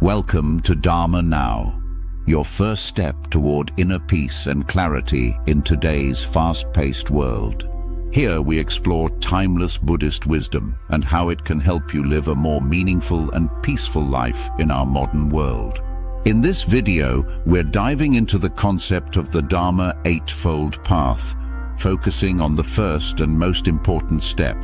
Welcome to Dharma Now, your first step toward inner peace and clarity in today's fast-paced world. Here we explore timeless Buddhist wisdom and how it can help you live a more meaningful and peaceful life in our modern world. In this video, we're diving into the concept of the Dharma Eightfold Path, focusing on the first and most important step,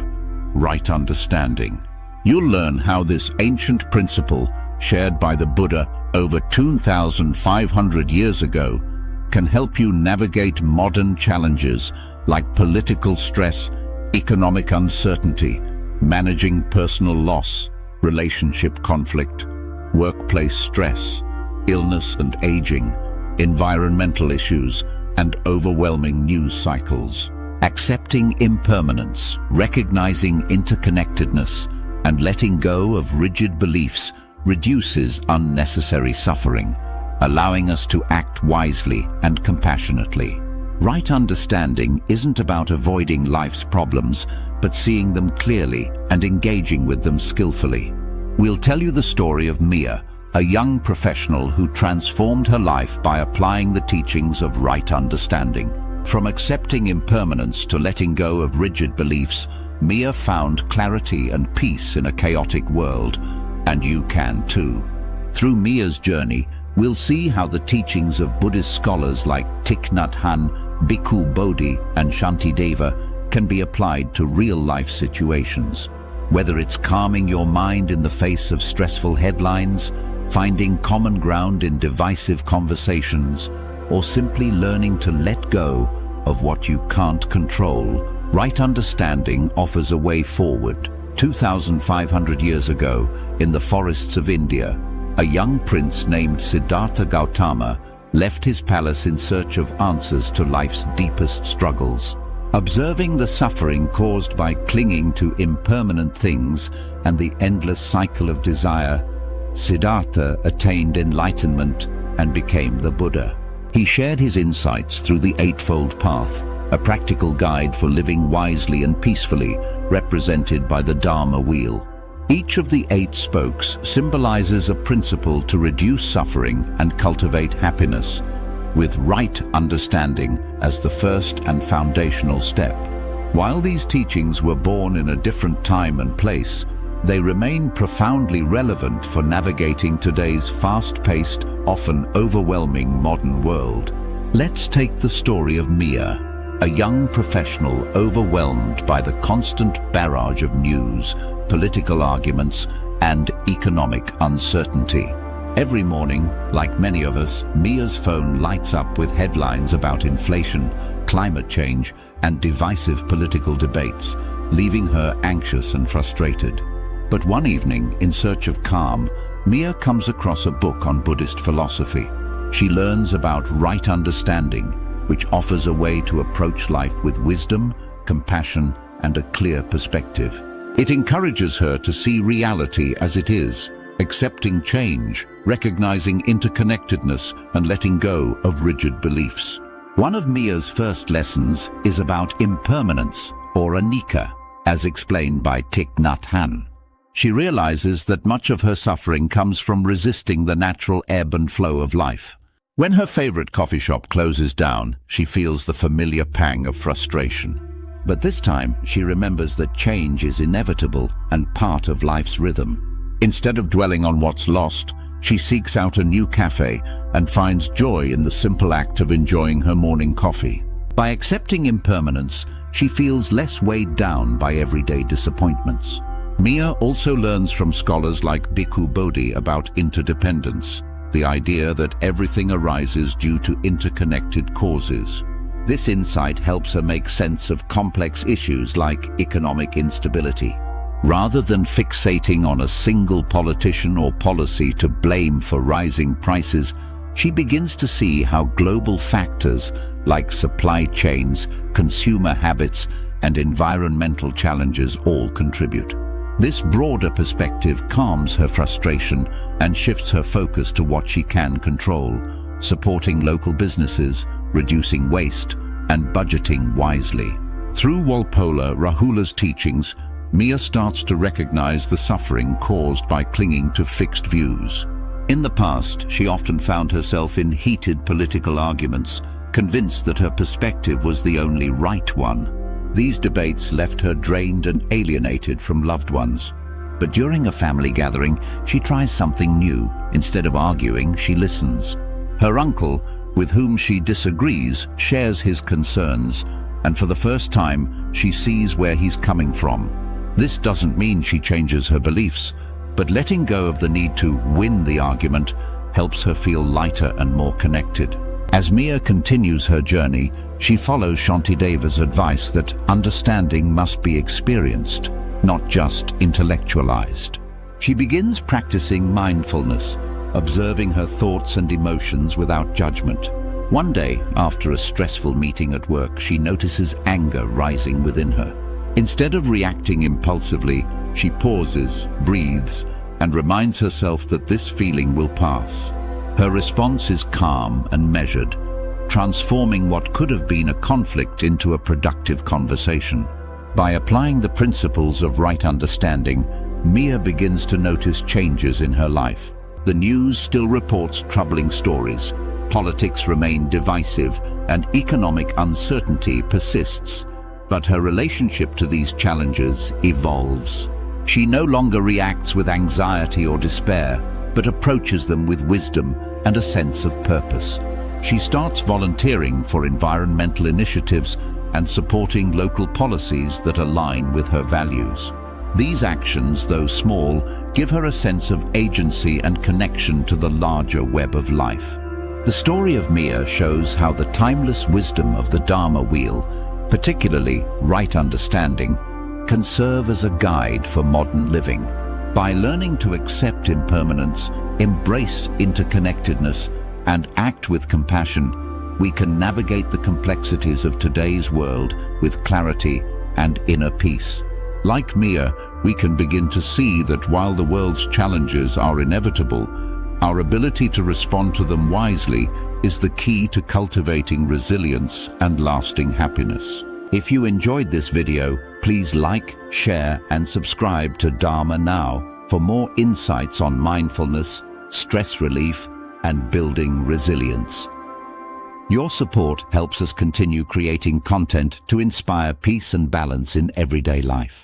right understanding. You'll learn how this ancient principle, shared by the Buddha over 2,500 years ago, can help you navigate modern challenges like political stress, economic uncertainty, managing personal loss, relationship conflict, workplace stress, illness and aging, environmental issues, and overwhelming news cycles. Accepting impermanence, recognizing interconnectedness, and letting go of rigid beliefs reduces unnecessary suffering, allowing us to act wisely and compassionately. Right understanding isn't about avoiding life's problems, but seeing them clearly and engaging with them skillfully. We'll tell you the story of Mia, a young professional who transformed her life by applying the teachings of right understanding. From accepting impermanence to letting go of rigid beliefs, Mia found clarity and peace in a chaotic world, and you can too. Through Mia's journey, we'll see how the teachings of Buddhist scholars like Thich Nhat Hanh, Bhikkhu Bodhi, and Shantideva can be applied to real-life situations. Whether it's calming your mind in the face of stressful headlines, finding common ground in divisive conversations, or simply learning to let go of what you can't control, right understanding offers a way forward. 2,500 years ago, in the forests of India, a young prince named Siddhartha Gautama left his palace in search of answers to life's deepest struggles. Observing the suffering caused by clinging to impermanent things and the endless cycle of desire, Siddhartha attained enlightenment and became the Buddha. He shared his insights through the Eightfold Path, a practical guide for living wisely and peacefully, represented by the Dharma wheel. Each of the 8 spokes symbolizes a principle to reduce suffering and cultivate happiness, with right understanding as the first and foundational step. While these teachings were born in a different time and place, they remain profoundly relevant for navigating today's fast-paced, often overwhelming modern world. Let's take the story of Mia, a young professional overwhelmed by the constant barrage of news, political arguments, and economic uncertainty. Every morning, like many of us, Mia's phone lights up with headlines about inflation, climate change, and divisive political debates, leaving her anxious and frustrated. But one evening, in search of calm, Mia comes across a book on Buddhist philosophy. She learns about right understanding, which offers a way to approach life with wisdom, compassion, and a clear perspective. It encourages her to see reality as it is, accepting change, recognizing interconnectedness, and letting go of rigid beliefs. One of Mia's first lessons is about impermanence, or anicca, as explained by Thich Nhat Hanh. She realizes that much of her suffering comes from resisting the natural ebb and flow of life. When her favorite coffee shop closes down, she feels the familiar pang of frustration. But this time, she remembers that change is inevitable and part of life's rhythm. Instead of dwelling on what's lost, she seeks out a new cafe and finds joy in the simple act of enjoying her morning coffee. By accepting impermanence, she feels less weighed down by everyday disappointments. Mia also learns from scholars like Bhikkhu Bodhi about interdependence, the idea that everything arises due to interconnected causes. This insight helps her make sense of complex issues like economic instability. Rather than fixating on a single politician or policy to blame for rising prices, she begins to see how global factors like supply chains, consumer habits, and environmental challenges all contribute. This broader perspective calms her frustration and shifts her focus to what she can control, supporting local businesses, reducing waste, and budgeting wisely. Through Walpola Rahula's teachings, Mia starts to recognize the suffering caused by clinging to fixed views. In the past, she often found herself in heated political arguments, convinced that her perspective was the only right one. These debates left her drained and alienated from loved ones. But during a family gathering, she tries something new. Instead of arguing, she listens. Her uncle, with whom she disagrees, shares his concerns, and for the first time, she sees where he's coming from. This doesn't mean she changes her beliefs, but letting go of the need to win the argument helps her feel lighter and more connected. As Mia continues her journey, she follows Shantideva's advice that understanding must be experienced, not just intellectualized. She begins practicing mindfulness, observing her thoughts and emotions without judgment. One day, after a stressful meeting at work, she notices anger rising within her. Instead of reacting impulsively, she pauses, breathes, and reminds herself that this feeling will pass. Her response is calm and measured, transforming what could have been a conflict into a productive conversation. By applying the principles of right understanding, Mia begins to notice changes in her life. The news still reports troubling stories, politics remain divisive, and economic uncertainty persists. But her relationship to these challenges evolves. She no longer reacts with anxiety or despair, but approaches them with wisdom and a sense of purpose. She starts volunteering for environmental initiatives and supporting local policies that align with her values. These actions, though small, give her a sense of agency and connection to the larger web of life. The story of Mia shows how the timeless wisdom of the Dharma wheel, particularly right understanding, can serve as a guide for modern living. By learning to accept impermanence, embrace interconnectedness, and act with compassion, we can navigate the complexities of today's world with clarity and inner peace. Like Mia, we can begin to see that while the world's challenges are inevitable, our ability to respond to them wisely is the key to cultivating resilience and lasting happiness. If you enjoyed this video, please like, share, and subscribe to Dharma Now for more insights on mindfulness, stress relief, and building resilience. Your support helps us continue creating content to inspire peace and balance in everyday life.